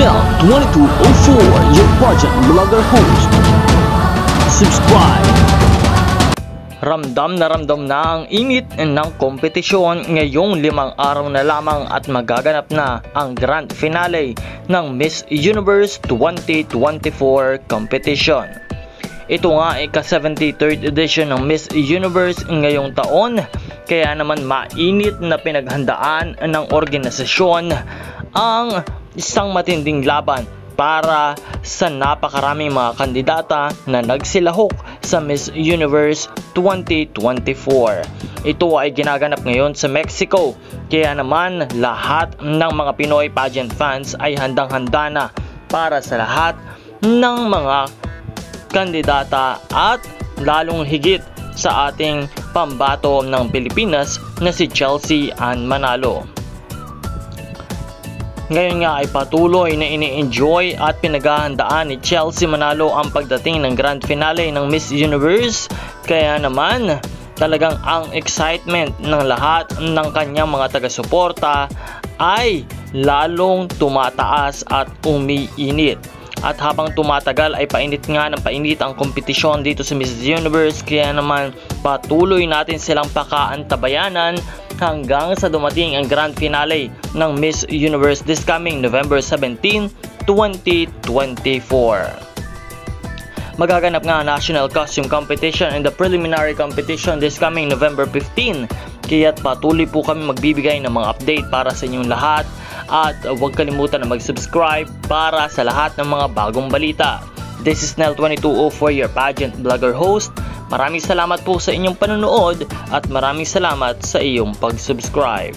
Nel 2204, your pageant vlogger host. Subscribe! Ramdam na ang init ng kompetisyon ngayong 5 araw na lamang at magaganap na ang grand finale ng Miss Universe 2024 competition. Ito nga ay ka-73rd edition ng Miss Universe ngayong taon, kaya naman mainit na pinaghandaan ng organisasyon ang isang matinding laban para sa napakaraming mga kandidata na nagsilahok sa Miss Universe 2024. Ito ay ginaganap ngayon sa Mexico, kaya naman lahat ng mga Pinoy pageant fans ay handang-handa na para sa lahat ng mga kandidata at lalong higit sa ating pambato ng Pilipinas na si Chelsea Ann Manalo. Ngayon nga ay patuloy na ini-enjoy at pinaghahandaan ni Chelsea Manalo ang pagdating ng grand finale ng Miss Universe, kaya naman talagang ang excitement ng lahat ng kanyang mga taga-suporta ay lalong tumataas at umiinit. At habang tumatagal ay painit nga ng painit ang kompetisyon dito sa Miss Universe, kaya naman patuloy natin silang pakaantabayanan hanggang sa dumating ang grand finale ng Miss Universe this coming November 17, 2024. Magaganap nga ang National Costume Competition and the Preliminary Competition this coming November 15, kaya't patuloy po kami magbibigay ng mga update para sa inyong lahat. At huwag kalimutan na mag-subscribe para sa lahat ng mga bagong balita. This is Nel 2204, your pageant vlogger host. Maraming salamat po sa inyong panonood at maraming salamat sa iyong pag-subscribe.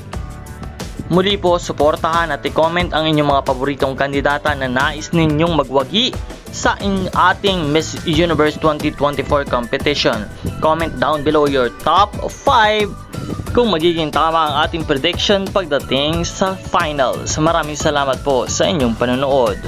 Muli po, suportahan at i-comment ang inyong mga paboritong kandidata na nais ninyong magwagi sa ating Miss Universe 2024 competition. Comment down below your top 5 kung magiging tama ang ating prediction pagdating sa finals. Maraming salamat po sa inyong panonood.